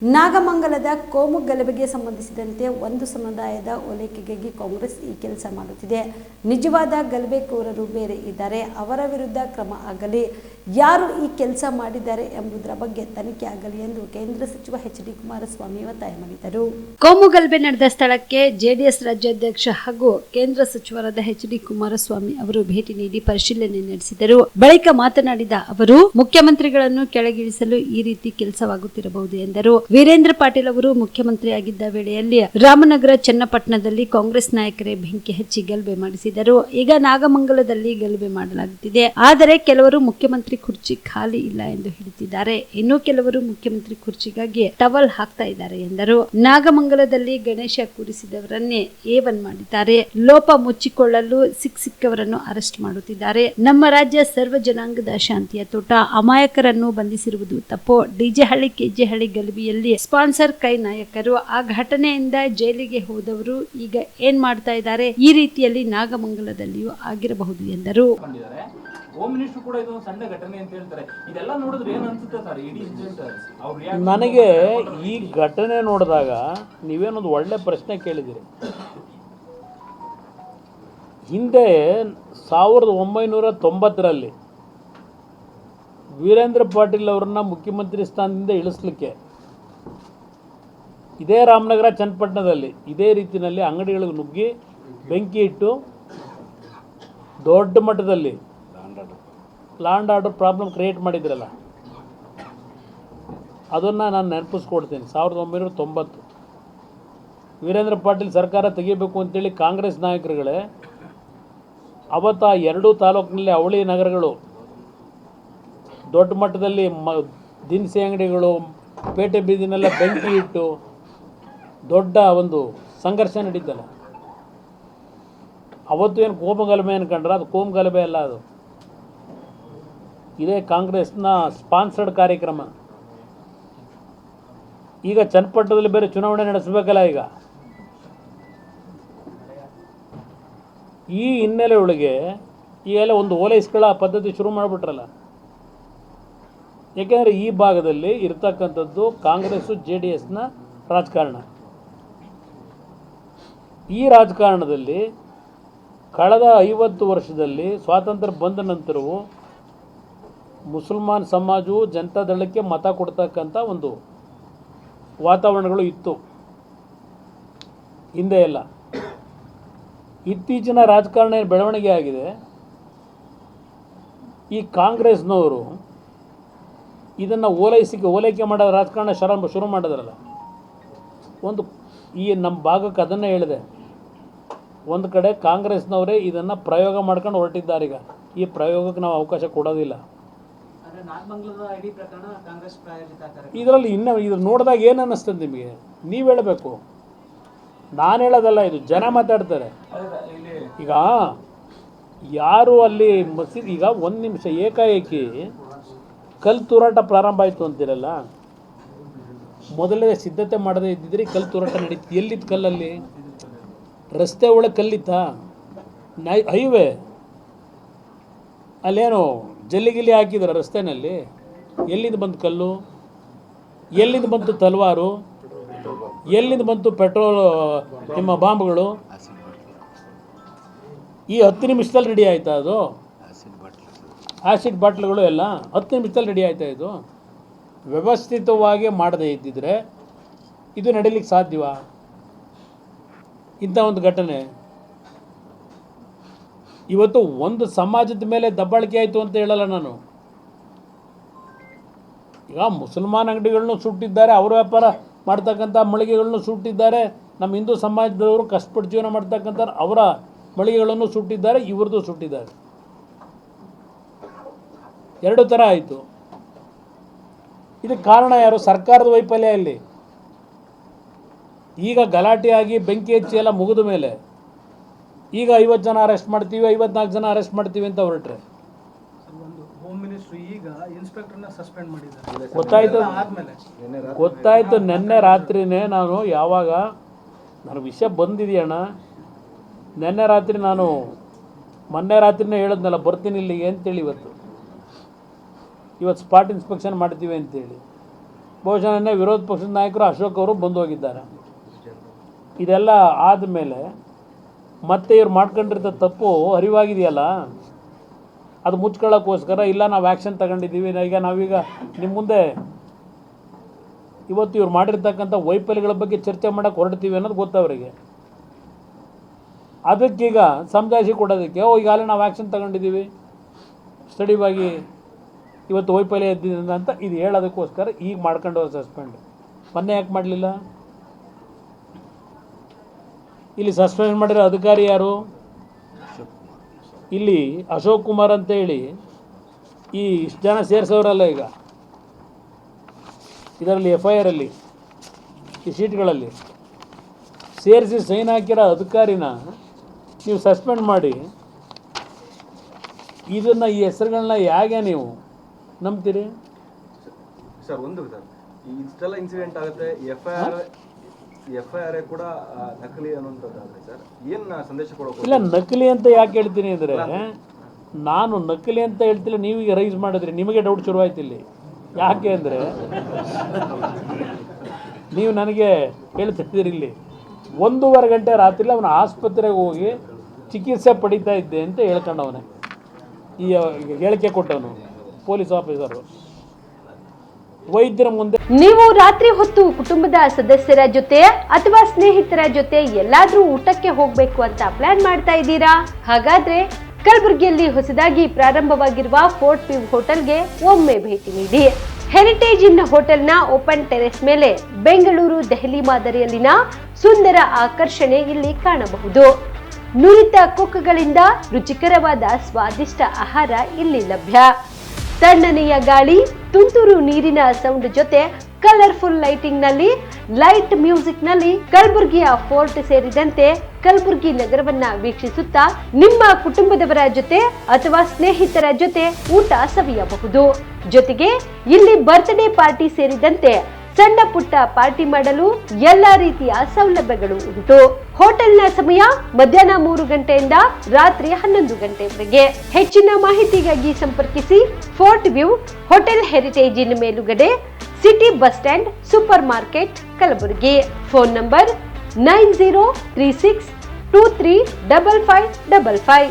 ನಾಗಮಂಗಲದ ಕೋಮು ಗಲಭೆಗೆ ಸಂಬಂಧಿಸಿದಂತೆ ಒಂದು ಸಮುದಾಯದ ಓಲೈಕೆಗಾಗಿ ಕಾಂಗ್ರೆಸ್ ಈ ಕೆಲಸ ಮಾಡುತ್ತಿದೆ. ನಿಜವಾದ ಗಲಭೆಕೋರರು ಬೇರೆ ಇದ್ದಾರೆ. ಅವರ ವಿರುದ್ಧ ಕ್ರಮ ಆಗಲಿ. ಯಾರು ಈ ಕೆಲಸ ಮಾಡಿದ್ದಾರೆ ಎಂಬುದರ ಬಗ್ಗೆ ತನಿಖೆ ಆಗಲಿ ಎಂದು ಕೇಂದ್ರ ಸಚಿವ ಎಚ್.ಡಿ. ಕುಮಾರಸ್ವಾಮಿ ಒತ್ತಾಯ ಮಾಡಿದರು. ಕೋಮು ಗಲಭೆ ನಡೆದ ಸ್ಥಳಕ್ಕೆ ಜೆಡಿಎಸ್ ರಾಜ್ಯಾಧ್ಯಕ್ಷ ಹಾಗೂ ಕೇಂದ್ರ ಸಚಿವರಾದ ಎಚ್.ಡಿ. ಕುಮಾರಸ್ವಾಮಿ ಅವರು ಭೇಟಿ ನೀಡಿ ಪರಿಶೀಲನೆ ನಡೆಸಿದರು. ಬಳಿಕ ಮಾತನಾಡಿದ ಅವರು, ಮುಖ್ಯಮಂತ್ರಿಗಳನ್ನು ಕೆಳಗಿಳಿಸಲು ಈ ರೀತಿ ಕೆಲಸವಾಗುತ್ತಿರಬಹುದು ಎಂದರು. ವೀರೇಂದ್ರ ಪಾಟೀಲ್ ಅವರು ಮುಖ್ಯಮಂತ್ರಿಯಾಗಿದ್ದ ವೇಳೆಯಲ್ಲಿ ರಾಮನಗರ, ಚನ್ನಪಟ್ಟಣದಲ್ಲಿ ಕಾಂಗ್ರೆಸ್ ನಾಯಕರೇ ಬೆಂಕಿ ಹಚ್ಚಿ ಗಲಭೆ ಮಾಡಿಸಿದರು. ಈಗ ನಾಗಮಂಗಲದಲ್ಲಿ ಗಲಭೆ ಮಾಡಲಾಗುತ್ತಿದೆ. ಆದರೆ ಕೆಲವರು ಮುಖ್ಯಮಂತ್ರಿ ಕುರ್ಚಿ ಖಾಲಿ ಇಲ್ಲ ಎಂದು ಹೇಳುತ್ತಿದ್ದಾರೆ. ಇನ್ನು ಕೆಲವರು ಮುಖ್ಯಮಂತ್ರಿ ಕುರ್ಚಿಗಾಗಿ ಟವಲ್ ಹಾಕ್ತಾ ಇದ್ದಾರೆ ಎಂದರು. ನಾಗಮಂಗಲದಲ್ಲಿ ಗಣೇಶ ಕೂರಿಸಿದವರನ್ನೇ A1 ಮಾಡಿದ್ದಾರೆ. ಲೋಪ ಮುಚ್ಚಿಕೊಳ್ಳಲು ಸಿಕ್ಕವರನ್ನು ಅರೆಸ್ಟ್ ಮಾಡುತ್ತಿದ್ದಾರೆ. ನಮ್ಮ ರಾಜ್ಯ ಸರ್ವ ಜನಾಂಗದ ಶಾಂತಿಯ ತೋಟ. ಅಮಾಯಕರನ್ನು ಬಂಧಿಸಿರುವುದು ತಪ್ಪು. ಡಿಜೆಹಳ್ಳಿ, ಕೆಜೆಹಳ್ಳಿ ಗಲಭೆಯಲ್ಲಿ ಸ್ಪಾನ್ಸರ್ ಕೈ ನಾಯಕರು. ಆ ಘಟನೆಯಿಂದ ಜೈಲಿಗೆ ಹೋದವರು ಈಗ ಏನ್ ಮಾಡ್ತಾ ಇದ್ದಾರೆ. ಈ ರೀತಿಯಲ್ಲಿ ನಾಗಮಂಗಲದಲ್ಲಿಯೂ ಆಗಿರಬಹುದು ಎಂದರು. ನನಗೆ ಈ ಘಟನೆ ನೋಡಿದಾಗ ನೀವೇನೊಂದು ಒಳ್ಳೆ ಪ್ರಶ್ನೆ ಕೇಳಿದಿರಿ. ಹಿಂದೆ 1990ರಲ್ಲಿ ವೀರೇಂದ್ರ ಪಾಟೀಲ್ ಅವರನ್ನ ಮುಖ್ಯಮಂತ್ರಿ ಸ್ಥಾನದಿಂದ ಇಳಿಸ್ಲಿಕ್ಕೆ ಇದೇ ರಾಮನಗರ, ಚನ್ನಪಟ್ಟಣದಲ್ಲಿ ಇದೇ ರೀತಿಯಲ್ಲಿ ಅಂಗಡಿಗಳಿಗೆ ನುಗ್ಗಿ ಬೆಂಕಿ ಇಟ್ಟು ದೊಡ್ಡ ಮಟ್ಟದಲ್ಲಿ ಲ್ಯಾಂಡ್ ಆರ್ಡರ್ ಪ್ರಾಬ್ಲಮ್ ಕ್ರಿಯೇಟ್ ಮಾಡಿದ್ರಲ್ಲ, ಅದನ್ನು ನಾನು ನೆನಪಿಸ್ಕೊಡ್ತೀನಿ. 1990 ವೀರೇಂದ್ರ ಪಾಟೀಲ್ ಸರ್ಕಾರ ತೆಗಿಬೇಕು ಅಂತೇಳಿ ಕಾಂಗ್ರೆಸ್ ನಾಯಕರುಗಳೇ ಅವತ್ತು ಆ ಎರಡೂ ತಾಲೂಕಿನಲ್ಲಿ ಅವಳಿ ನಗರಗಳು ದೊಡ್ಡ ಮಟ್ಟದಲ್ಲಿ ದಿನಸಿ ಅಂಗಡಿಗಳು, ಪೇಟೆ ಬೀದಿನೆಲ್ಲ ಬೆಂಕಿ ಇಟ್ಟು ದೊಡ್ಡ ಒಂದು ಸಂಘರ್ಷ ನಡೀತಲ್ಲ. ಅವತ್ತು ಏನು ಕೋಮು ಗಲಭೆ ಅನ್ಕೊಂಡ್ರೆ ಅದು ಕೋಮು ಗಲಭೆ ಅಲ್ಲ. ಅದು ಇದೇ ಕಾಂಗ್ರೆಸ್ನ ಸ್ಪಾನ್ಸರ್ಡ್ ಕಾರ್ಯಕ್ರಮ. ಈಗ ಚನ್ನಪಟ್ಟಣದಲ್ಲಿ ಬೇರೆ ಚುನಾವಣೆ ನಡೆಸಬೇಕಲ್ಲ. ಈ ಹಿನ್ನೆಲೆ ಒಳಗೆ ಈಗೆಲ್ಲ ಒಂದು ಓಲೈಸ್ಕೊಳ್ಳೋ ಪದ್ಧತಿ ಶುರು ಮಾಡಿಬಿಟ್ರಲ್ಲ. ಏಕೆಂದರೆ ಈ ಭಾಗದಲ್ಲಿ ಇರ್ತಕ್ಕಂಥದ್ದು ಕಾಂಗ್ರೆಸ್ಸು JDSನ ರಾಜಕಾರಣ. ಈ ರಾಜಕಾರಣದಲ್ಲಿ ಕಳೆದ 50 ವರ್ಷದಲ್ಲಿ ಸ್ವಾತಂತ್ರ್ಯ ಬಂದ ನಂತರವೂ ಮುಸಲ್ಮಾನ್ ಸಮಾಜವು ಜನತಾದಳಕ್ಕೆ ಮತ ಕೊಡ್ತಕ್ಕಂಥ ಒಂದು ವಾತಾವರಣಗಳು ಇತ್ತು ಹಿಂದೆ ಎಲ್ಲ. ಇತ್ತೀಚಿನ ರಾಜಕಾರಣ ಬೆಳವಣಿಗೆ ಆಗಿದೆ. ಈ ಕಾಂಗ್ರೆಸ್ನವರು ಇದನ್ನು ಓಲೈಕೆ ಮಾಡೋ ರಾಜಕಾರಣ ಶುರು ಮಾಡಿದ್ರಲ್ಲ. ಈ ನಮ್ಮ ಭಾಗಕ್ಕೆ ಅದನ್ನೇ ಹೇಳಿದೆ. ಒಂದು ಕಡೆ ಕಾಂಗ್ರೆಸ್ನವರೇ ಇದನ್ನು ಪ್ರಯೋಗ ಮಾಡ್ಕೊಂಡು ಹೊರಟಿದ್ದಾರೆ. ಈಗ ಈ ಪ್ರಯೋಗಕ್ಕೆ ನಾವು ಅವಕಾಶ ಕೊಡೋದಿಲ್ಲ. ಇದರಲ್ಲಿ ಇದು ನೋಡಿದಾಗ ಏನು ಅನ್ನಿಸ್ತದೆ ನಿಮಗೆ? ನೀವು ಹೇಳಬೇಕು, ನಾನು ಹೇಳೋದಲ್ಲ. ಇದು ಜನ ಮಾತಾಡ್ತಾರೆ. ಈಗ ಯಾರು ಅಲ್ಲಿ ಮಸೀದಿ, ಈಗ ಒಂದು ನಿಮಿಷ ಏಕಾಏಕಿ ಕಲ್ಲು ತೂರಾಟ ಪ್ರಾರಂಭ ಆಯಿತು ಅಂತೀರಲ್ಲ. ಮೊದಲೇ ಸಿದ್ಧತೆ ಮಾಡದೇ ಇದ್ದಿದ್ರೆ ಕಲ್ಲು ತೂರಾಟ ನಡೀತು. ಎಲ್ಲಿತ್ತು ಕಲ್ಲಲ್ಲಿ? ರಸ್ತೆ ಒಳಗೆ ಕಲ್ಲಿತ್ತಾ? ಹೈವೇ ಅಲ್ಲೇನು ಜಲ್ಲಿಗಿಲ್ಲಿ ಹಾಕಿದಾರೆ ರಸ್ತೆಯಲ್ಲಿ? ಎಲ್ಲಿಂದ ಬಂತು ಕಲ್ಲು? ಎಲ್ಲಿಂದ ಬಂತು ತಲವಾರು? ಎಲ್ಲಿಂದ ಬಂತು ಪೆಟ್ರೋಲ್, ನಿಮ್ಮ ಬಾಂಬ್ಗಳು? ಈ 10 ನಿಮಿಷದಲ್ಲಿ ರೆಡಿ ಆಯಿತಾ? ಅದು ಆ್ಯಸಿಡ್ ಬಾಟ್ಲುಗಳು ಎಲ್ಲ 10 ನಿಮಿಷದಲ್ಲಿ ರೆಡಿ ಆಯ್ತಾ? ಇದು ವ್ಯವಸ್ಥಿತವಾಗಿ ಮಾಡದೇ ಇದ್ದಿದ್ರೆ ಇದು ನಡೀಲಿಕ್ಕೆ ಸಾಧ್ಯವಾ? ಇಂಥ ಒಂದು ಘಟನೆ ಇವತ್ತು ಒಂದು ಸಮಾಜದ ಮೇಲೆ ದಬ್ಬಾಳಿಕೆ ಆಯಿತು ಅಂತ ಹೇಳಲ್ಲ ನಾನು. ಈಗ ಮುಸಲ್ಮಾನ್ ಅಂಗಡಿಗಳನ್ನೂ ಸುಟ್ಟಿದ್ದಾರೆ, ಅವರ ವ್ಯಾಪಾರ ಮಾಡ್ತಕ್ಕಂಥ ಮಳಿಗೆಗಳನ್ನು ಸುಟ್ಟಿದ್ದಾರೆ. ನಮ್ಮ ಹಿಂದೂ ಸಮಾಜದವರು ಕಷ್ಟಪಟ್ಟು ಜೀವನ ಮಾಡ್ತಕ್ಕಂಥ ಅವರ ಮಳಿಗೆಗಳನ್ನು ಸುಟ್ಟಿದ್ದಾರೆ, ಇವ್ರದ್ದು ಸುಟ್ಟಿದ್ದಾರೆ. ಎರಡು ಥರ ಆಯಿತು. ಇದಕ್ಕೆ ಕಾರಣ ಯಾರು? ಸರ್ಕಾರದ ವೈಫಲ್ಯ. ಇಲ್ಲಿ ಈಗ ಗಲಾಟೆಯಾಗಿ ಬೆಂಕಿ ಹಚ್ಚಿ ಎಲ್ಲ ಮುಗಿದ ಮೇಲೆ ಈಗ 50 ಜನ ಅರೆಸ್ಟ್ ಮಾಡ್ತೀವಿ, 54 ಜನ ಅರೆಸ್ಟ್ ಮಾಡ್ತೀವಿ ಅಂತ ಹೊರಟ್ರೆ ಗೊತ್ತಾಯ್ತು. ನೆನ್ನೆ ರಾತ್ರಿನೇ ನಾನು ವಿಷಯ ಬಂದಿದೆಯಣ್ಣ. ನೆನ್ನೆ ರಾತ್ರಿ ಮೊನ್ನೆ ರಾತ್ರಿನೇ ಹೇಳಿದ್ನಲ್ಲ ಬರ್ತೀನಿ ಇಲ್ಲಿಗೆ ಅಂತೇಳಿ. ಇವತ್ತು ಸ್ಪಾಟ್ ಇನ್ಸ್ಪೆಕ್ಷನ್ ಮಾಡ್ತೀವಿ ಅಂತೇಳಿ ಬಹುಶಃ ನಿನ್ನೆ ವಿರೋಧ ಪಕ್ಷದ ನಾಯಕರು ಅಶೋಕ್ ಅವರು ಬಂದು ಹೋಗಿದ್ದಾರೆ. ಇದೆಲ್ಲ ಆದಮೇಲೆ ಮತ್ತೆ ಇವ್ರು ಮಾಡ್ಕೊಂಡಿರ್ತ ತಪ್ಪು ಅರಿವಾಗಿದೆಯಲ್ಲ, ಅದು ಮುಚ್ಕೊಳ್ಳೋಕ್ಕೋಸ್ಕರ ಇಲ್ಲ ನಾವು ಆ್ಯಕ್ಷನ್ ತಗೊಂಡಿದ್ದೀವಿ, ನಾವೀಗ ನಿಮ್ಮ ಮುಂದೆ ಇವತ್ತು ಇವ್ರು ಮಾಡಿರ್ತಕ್ಕಂಥ ವೈಫಲ್ಯಗಳ ಬಗ್ಗೆ ಚರ್ಚೆ ಮಾಡೋಕ್ಕೆ ಹೊರಡ್ತೀವಿ ಅನ್ನೋದು ಗೊತ್ತವರಿಗೆ. ಅದಕ್ಕೀಗ ಸಮಜಾಯಿಷಿ ಕೊಡೋದಕ್ಕೆ ಈಗಾಗಲೇ ನಾವು ಆ್ಯಕ್ಷನ್ ತಗೊಂಡಿದ್ದೀವಿ, ಸ್ಟಡಿವಾಗಿ ಇವತ್ತು ವೈಫಲ್ಯ ಎದ್ದಿದೆ ಅಂತ ಇದು ಹೇಳೋದಕ್ಕೋಸ್ಕರ ಈಗ ಮಾಡ್ಕೊಂಡವ್ರು ಸಸ್ಪೆಂಡ್. ಮೊನ್ನೆ ಯಾಕೆ ಮಾಡಲಿಲ್ಲ? ಇಲ್ಲಿ ಸಸ್ಪೆಂಡ್ ಮಾಡಿರೋ ಅಧಿಕಾರಿ ಯಾರು? ಇಲ್ಲಿ ಅಶೋಕ್ ಕುಮಾರ್ ಅಂತೇಳಿ ಈ ಇಷ್ಟು ಜನ ಸೇರಿಸೋರಲ್ಲ ಈಗ ಇದರಲ್ಲಿ FIR ಅಲ್ಲಿ ಈ ಶೀಟ್ಗಳಲ್ಲಿ ಸೇರಿಸಿ ಸೈನ್ ಹಾಕಿರೋ ಅಧಿಕಾರಿನ ನೀವು ಸಸ್ಪೆಂಡ್ ಮಾಡಿ ಇದನ್ನು ಈ ಹೆಸರುಗಳನ್ನ ಹೇಗೆ ನೀವು ನಂಬ್ತೀರಿ ಸರ್? ಒಂದು ಸರ್, ಇಷ್ಟೆಲ್ಲ ಇನ್ಸಿಡೆಂಟ್ ಆಗುತ್ತೆ, FIR ಕೂಡ ನಕಲಿ ಅನ್ನುವಂಥದ್ದಾದ್ರೆ ಸರ್ ಏನು ಸಂದೇಶ ಕೊಡೋಕೆ? ಇಲ್ಲ, ನಕಲಿ ಅಂತ ಯಾಕೆ ಹೇಳ್ತೀನಿ ಅಂದರೆ, ನಾನು ನಕಲಿ ಅಂತ ಹೇಳ್ತಿಲ್ಲ, ನೀವೀಗ ರೈಸ್ ಮಾಡಿದ್ರಿ, ನಿಮಗೆ ಡೌಟ್ ಶುರುವಾಯ್ತು ಇಲ್ಲಿ. ಯಾಕೆ ಅಂದರೆ ನೀವು ನನಗೆ ಹೇಳ್ತಿದ್ದೀರಿ ಇಲ್ಲಿ 1.5 ಗಂಟೆ ರಾತ್ರಿ ಅವನ ಆಸ್ಪತ್ರೆಗೆ ಹೋಗಿ ಚಿಕಿತ್ಸೆ ಪಡಿತಾ ಇದ್ದೆ ಅಂತ ಹೇಳ್ಕೊಂಡವನೇ, ಈ ಹೇಳಿಕೆ ಕೊಟ್ಟವನು ಪೊಲೀಸ್ ಆಫೀಸರು ವೈದ್ಯರ ಮುಂದೆ. ನೀವು ರಾತ್ರಿ ಹೊತ್ತು ಕುಟುಂಬದ ಸದಸ್ಯರ ಜೊತೆ ಅಥವಾ ಸ್ನೇಹಿತರ ಜೊತೆ ಎಲ್ಲಾದ್ರೂ ಊಟಕ್ಕೆ ಹೋಗ್ಬೇಕು ಅಂತ ಪ್ಲಾನ್ ಮಾಡ್ತಾ ಇದ್ದೀರಾ? ಹಾಗಾದ್ರೆ ಕಲಬುರಗಿಯಲ್ಲಿ ಹೊಸದಾಗಿ ಪ್ರಾರಂಭವಾಗಿರುವ ಫೋರ್ಟ್ ವ್ಯೂ ಹೋಟೆಲ್ಗೆ ಒಮ್ಮೆ ಭೇಟಿ ನೀಡಿ. ಹೆರಿಟೇಜ್ ಇನ್ ಹೋಟೆಲ್ನ ಓಪನ್ ಟೆರೆಸ್ ಮೇಲೆ ಬೆಂಗಳೂರು ದೆಹಲಿ ಮಾದರಿಯಲ್ಲಿನ ಸುಂದರ ಆಕರ್ಷಣೆ ಇಲ್ಲಿ ಕಾಣಬಹುದು. ನುರಿತ ಕುಕ್ಗಳಿಂದ ರುಚಿಕರವಾದ ಸ್ವಾದಿಷ್ಟ ಆಹಾರ ಇಲ್ಲಿ ಲಭ್ಯ. ತಣ್ಣನೆಯ ಗಾಳಿ, ತುಂತುರು ನೀರಿನ ಸೌಂಡ್ ಜೊತೆ ಕಲರ್ಫುಲ್ ಲೈಟಿಂಗ್ ನಲ್ಲಿ, ಲೈಟ್ ಮ್ಯೂಸಿಕ್ ನಲ್ಲಿ ಕಲಬುರಗಿಯ ಫೋರ್ಟ್ ಸೇರಿದಂತೆ ಕಲಬುರಗಿ ನಗರವನ್ನ ವೀಕ್ಷಿಸುತ್ತಾ ನಿಮ್ಮ ಕುಟುಂಬದವರ ಜೊತೆ ಅಥವಾ ಸ್ನೇಹಿತರ ಜೊತೆ ಊಟ ಸವಿಯಬಹುದು. ಜೊತೆಗೆ ಇಲ್ಲಿ ಬರ್ತ್ಡೇ ಪಾರ್ಟಿ ಸೇರಿದಂತೆ ಸಣ್ಣ ಪುಟ್ಟ ಪಾರ್ಟಿ ಮಾಡಲು ಎಲ್ಲಾ ರೀತಿಯ ಸೌಲಭ್ಯಗಳು ಉಂಟು. ಹೋಟೆಲ್ನ ಸಮಯ ಮಧ್ಯಾಹ್ನ 3 ಗಂಟೆಯಿಂದ ರಾತ್ರಿ 11 ಗಂಟೆವರೆಗೆ. ಹೆಚ್ಚಿನ ಮಾಹಿತಿಗಾಗಿ ಸಂಪರ್ಕಿಸಿ ಫೋರ್ಟ್ ವ್ಯೂ ಹೋಟೆಲ್, ಹೆರಿಟೇಜ್ ಇನ್ ಮೇಲುಗಡೆ, city bus stand, super market, Kalaburagi. Phone number 9036235555.